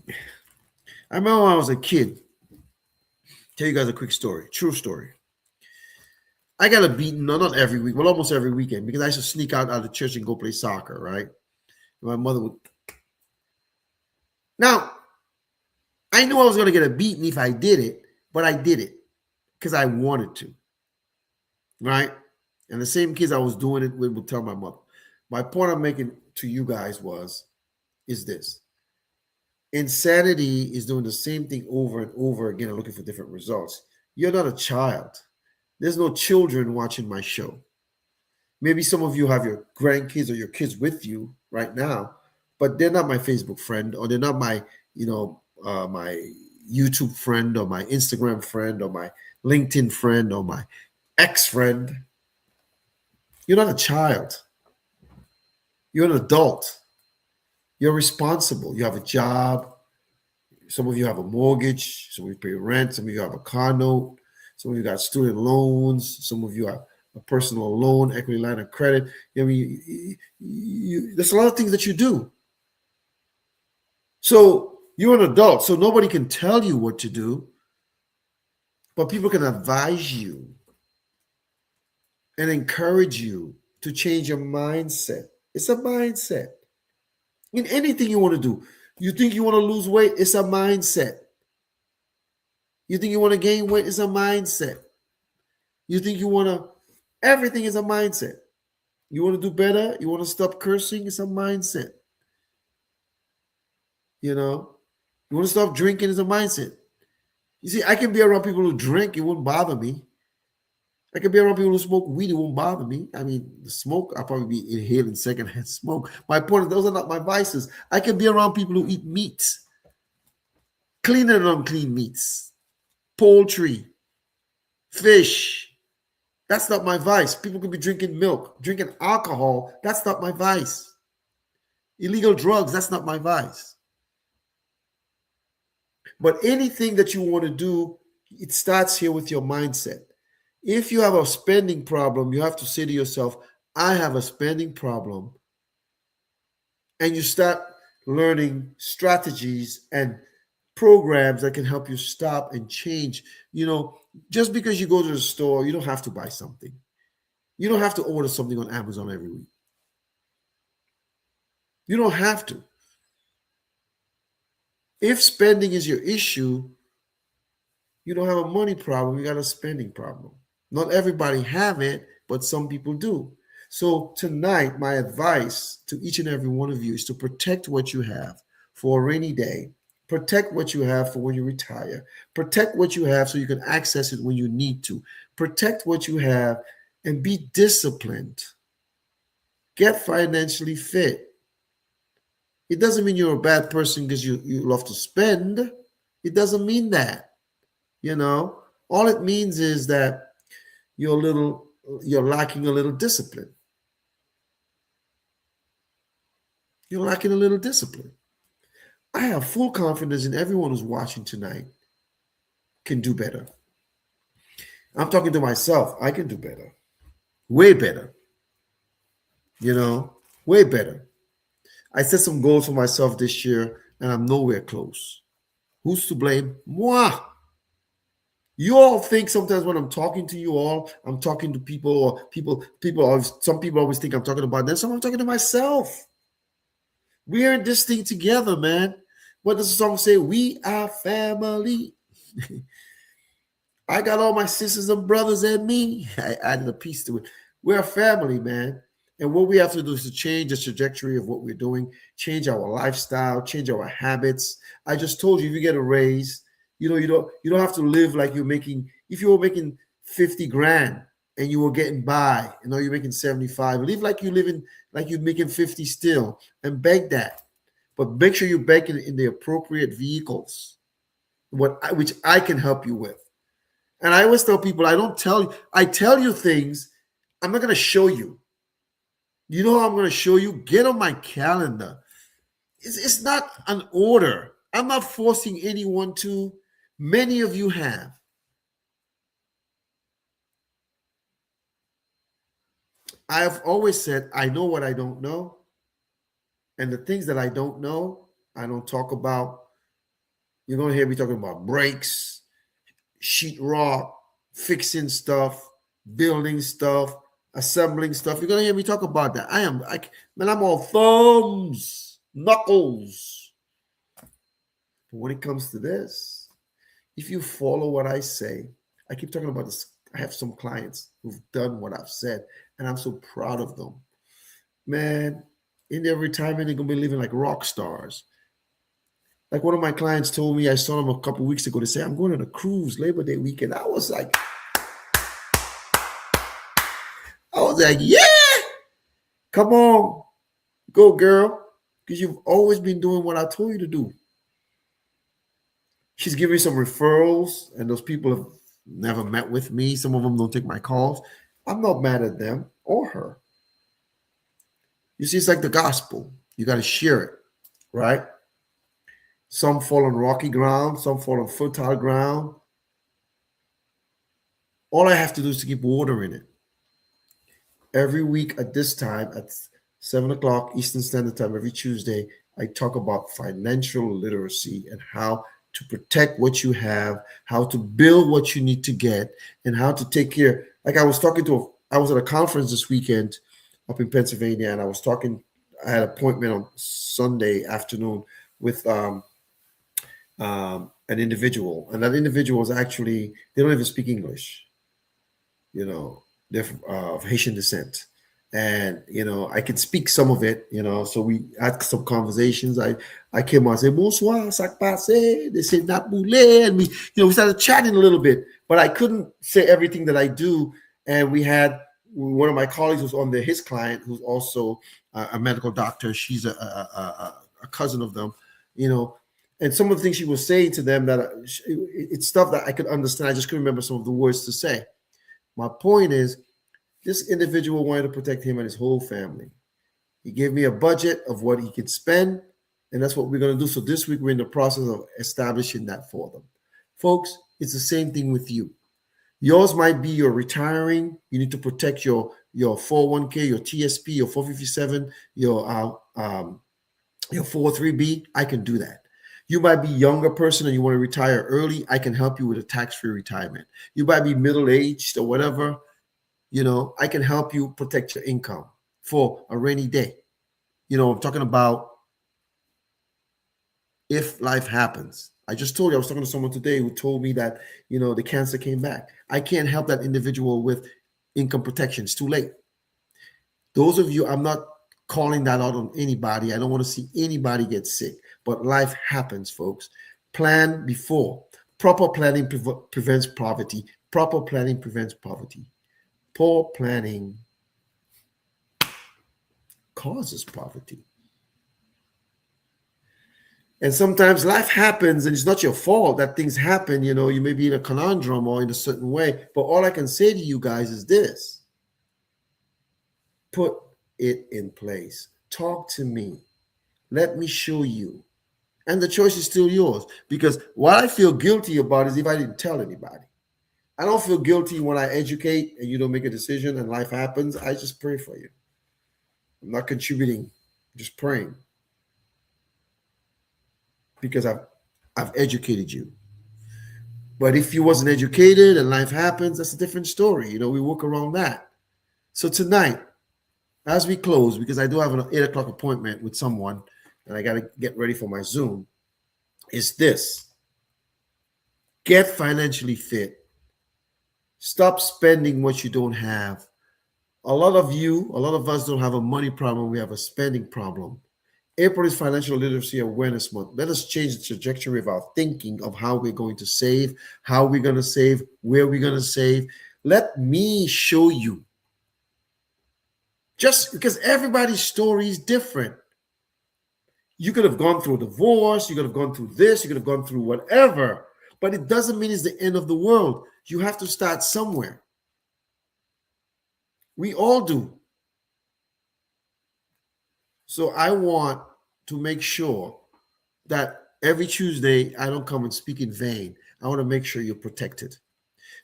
I remember when I was a kid. Tell you guys a quick story, true story. I got a beating, no, not every week, but almost every weekend, because I used to sneak out of the church and go play soccer, right? My mother would. Now, I knew I was going to get a beating if I did it, but I did it because I wanted to, right? And the same kids I was doing it with would tell my mother. My point I'm making to you guys is this. Insanity is doing the same thing over and over again and looking for different results. You're not a child. There's no children watching my show. Maybe some of you have your grandkids or your kids with you right now, but they're not my Facebook friend, or they're not my, my YouTube friend, or my Instagram friend, or my LinkedIn friend, or my ex-friend. You're not a child. You're an adult. You're responsible. You have a job. Some of you have a mortgage. Some of you pay rent. Some of you have a car note. Some of you got student loans. Some of you have a personal loan, equity line of credit. I mean, there's a lot of things that you do. So you're an adult, so nobody can tell you what to do, but people can advise you and encourage you to change your mindset. It's a mindset. In anything you want to do, you think you want to lose weight, it's a mindset. You think you want to gain weight, it's a mindset. You think you want to, everything is a mindset. You want to do better, you want to stop cursing, it's a mindset. You want to stop drinking, it's a mindset. You see, I can be around people who drink, it wouldn't bother me. I can be around people who smoke weed. It won't bother me. I mean, the smoke, I'll probably be inhaling secondhand smoke. My point is, those are not my vices. I can be around people who eat meats, clean and unclean meats, poultry, fish. That's not my vice. People could be drinking milk, drinking alcohol. That's not my vice. Illegal drugs, that's not my vice. But anything that you want to do, it starts here with your mindset. If you have a spending problem, you have to say to yourself, I have a spending problem. And you start learning strategies and programs that can help you stop and change. Just because you go to the store, you don't have to buy something. You don't have to order something on Amazon every week. You don't have to. If spending is your issue, you don't have a money problem, you got a spending problem. Not everybody have it, but some people do. So tonight, my advice to each and every one of you is to protect what you have for a rainy day. Protect what you have for when you retire. Protect what you have so you can access it when you need to. Protect what you have and be disciplined. Get financially fit. It doesn't mean you're a bad person because you love to spend. It doesn't mean that. All it means is that you're lacking a little discipline. You're lacking a little discipline. I have full confidence in everyone who's watching tonight can do better. I'm talking to myself. I can do better. Way better. Way better. I set some goals for myself this year and I'm nowhere close. Who's to blame? Moi. You all think sometimes when I'm talking to you all, I'm talking to people, or some people always think I'm talking about them. Some I'm talking to myself. We are in this thing together, man. What does the song say? We are family. I got all my sisters and brothers and me. I added a piece to it. We're a family, man. And what we have to do is to change the trajectory of what we're doing, change our lifestyle, change our habits. I just told you, if you get a raise, you don't have to live like you're making. If you were making 50 grand and you were getting by, you're making 75. Live like you're making 50 still, and beg that. But make sure you beg in the appropriate vehicles, which I can help you with. And I always tell people, I tell you things, I'm not going to show you. You know how I'm going to show you? Get on my calendar. It's not an order. I'm not forcing anyone to. Many of you have. I have always said, I know what I don't know. And the things that I don't know, I don't talk about. You're going to hear me talking about brakes, sheetrock, fixing stuff, building stuff, assembling stuff. You're going to hear me talk about that. I'm all thumbs, knuckles. But when it comes to this, if you follow what I say, I keep talking about this. I have some clients who've done what I've said, and I'm so proud of them. Man, in their retirement, they're going to be living like rock stars. Like one of my clients told me, I saw him a couple of weeks ago, to say, I'm going on a cruise Labor Day weekend. I was like, yeah, come on, go girl, because you've always been doing what I told you to do. She's giving me some referrals, and those people have never met with me. Some of them don't take my calls. I'm not mad at them or her. You see, it's like the gospel. You got to share it, right? Some fall on rocky ground. Some fall on fertile ground. All I have to do is to keep watering it. Every week at this time, at 7 o'clock Eastern Standard Time, every Tuesday, I talk about financial literacy and how to protect what you have, how to build what you need to get, and how to take care. Like I was at a conference this weekend up in Pennsylvania, and I had an appointment on Sunday afternoon with an individual, and that individual was actually, they don't even speak English. They're of Haitian descent. And, I could speak some of it, so we had some conversations. I came on and said, bonsoir, sac passe. They said, not boule. And we started chatting a little bit, but I couldn't say everything that I do And we had one of my colleagues was on there, his client, who's also a medical doctor. She's a cousin of them, you know. And some of the things she was saying to them that it's stuff that I could understand. I just couldn't remember some of the words to say. My point is, this individual wanted to protect him and his whole family. He gave me a budget of what he could spend, and that's what we're going to do. So this week, we're in the process of establishing that for them. Folks, it's the same thing with you. Yours might be you're retiring. You need to protect your 401k, your TSP, your 457, your 403b. I can do that. You might be a younger person and you want to retire early. I can help you with a tax-free retirement. You might be middle-aged or whatever. You know, I can help you protect your income for a rainy day. You know, I'm talking about if life happens. I just told you, I was talking to someone today who told me that, you know, the cancer came back. I can't help that individual with income protection. It's too late. Those of you, I'm not calling that out on anybody. I don't want to see anybody get sick, but life happens, folks. Plan before. Proper planning prevents poverty. Proper planning prevents poverty. Poor planning causes poverty. And sometimes life happens and it's not your fault that things happen. You know, you may be in a conundrum or in a certain way. But all I can say to you guys is this. Put it in place. Talk to me. Let me show you. And the choice is still yours. Because what I feel guilty about is if I didn't tell anybody. I don't feel guilty when I educate and you don't make a decision and life happens. I just pray for you. I'm not contributing, I'm just praying. Because I've educated you. But if you wasn't educated and life happens, that's a different story. You know, we work around that. So tonight, as we close, because I do have an 8 o'clock appointment with someone and I got to get ready for my Zoom, is this. Get financially fit. Stop spending what you don't have. A lot of us don't have a money problem. We have a spending problem. April is Financial Literacy Awareness Month. Let us change the trajectory of our thinking of how we're going to save, how we're going to save, where we're going to save. Let me show you. Just because everybody's story is different. You could have gone through a divorce. You could have gone through this. You could have gone through whatever. But it doesn't mean it's the end of the world. You have to start somewhere. We all do. So I want to make sure that every Tuesday I don't come and speak in vain. I want to make sure you're protected.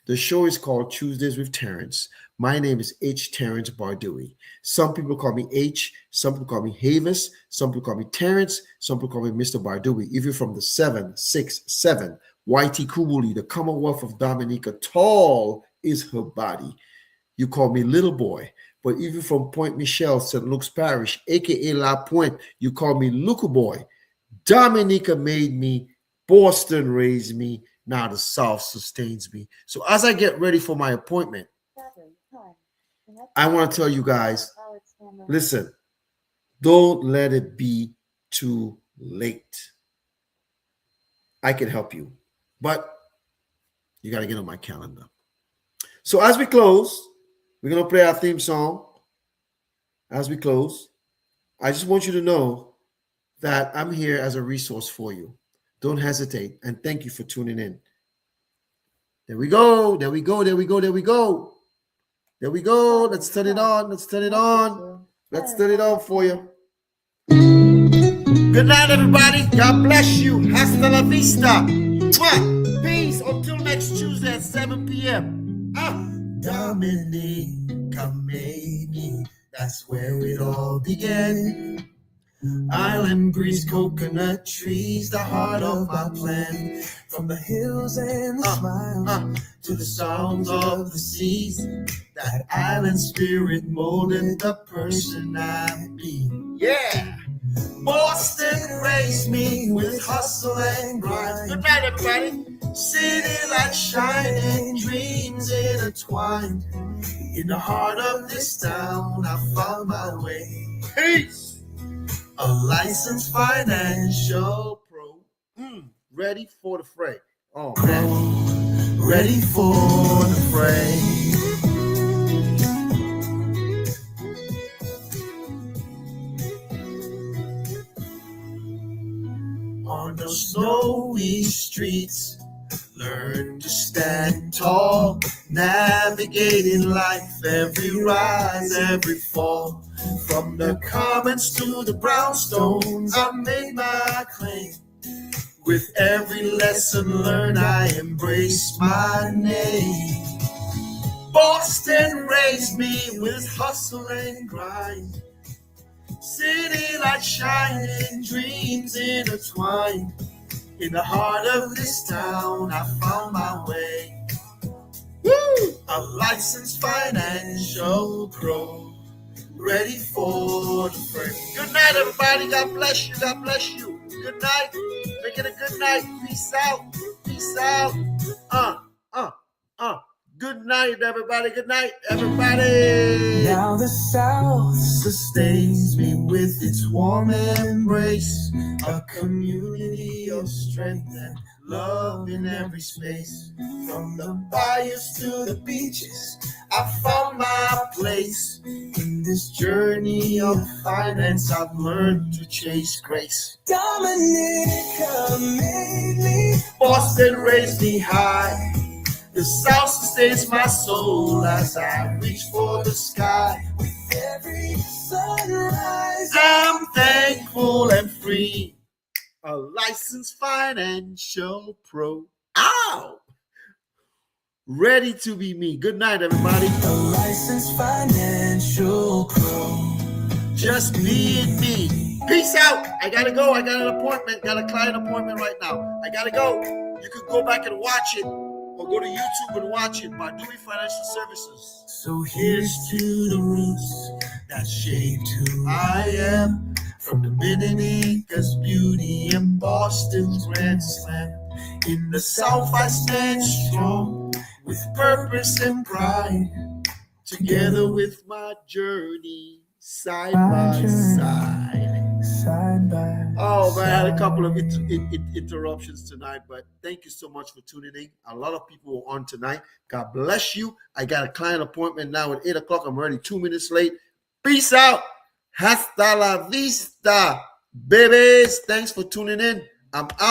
The show is called Tuesdays with Terrence. My name is H. Terrence Bardui. Some people call me H. Some people call me Havis. Some people call me Terrence. Some people call me Mr. Bardui. If you're from the 767, YT Kubuli, the Commonwealth of Dominica, tall is her body. You call me little boy. But if you're from Point Michelle, St. Luke's Parish, a.k.a. La Pointe, you call me Luca boy. Dominica made me. Boston raised me. Now the South sustains me. So as I get ready for my appointment, I want to tell you guys, listen, don't let it be too late. I can help you, but you got to get on my calendar. So as we close, we're going to play our theme song. As we close, I just want you to know that I'm here as a resource for you. Don't hesitate. And thank you for tuning in. There we go. There we go. There we go. There we go. There we go. Let's turn it on. Let's turn it on. Let's turn it on for you. Good night, everybody. God bless you. Hasta la vista. Peace. Until next Tuesday at 7 p.m. Dominica made me. That's where it all began. Island breeze, coconut trees, the heart of my plan. From the hills and the smiles to the songs of the seas, that island spirit molded the person I be. Yeah. Boston raised me with hustle and grind. Good night, everybody. City lights shining, dreams intertwined. In the heart of this town, I found my way. Peace. A licensed financial pro. Ready for the fray. Oh, man. Ready for the fray. on the snowy streets. Learn to stand tall, navigating life, every rise, every fall. From the comments to the brownstones, I made my claim. With every lesson learned, I embrace my name. Boston raised me with hustle and grind. City lights shining, dreams intertwined. In the heart of this town, I found my way. Woo! A licensed financial pro, ready for the fray. Good night, everybody. God bless you. God bless you. Good night. Make it a good night. Peace out. Peace out. Good night, everybody. Good night, everybody. Now the South sustains me with its warm embrace, a community of strength and love in every space. From the bayous to the beaches, I found my place. In this journey of finance, I've learned to chase grace. Dominica made me, Boston raised me high. The South sustains my soul as I reach for the sky. With every sunrise, I'm thankful and free. A licensed financial pro. Ow! Ready to be me. Good night, everybody. A licensed financial pro. Just being me. Peace out. I gotta go. I got an appointment. Got a client appointment right now. I gotta go. You can go back and watch it. Or go to YouTube and watch it by Dewey Financial Services. So here's to the roots that shaped who I am. From Dominica's beauty and Boston's Grand Slam. In the South I stand strong with purpose and pride. Together with my journey, side by side. Oh man, I had a couple of interruptions tonight, but thank you so much for tuning in. A lot of people were on tonight. God bless you. I got a client appointment now at 8 o'clock. I'm already 2 minutes late. Peace out. Hasta la vista, babies. Thanks for tuning in. I'm out.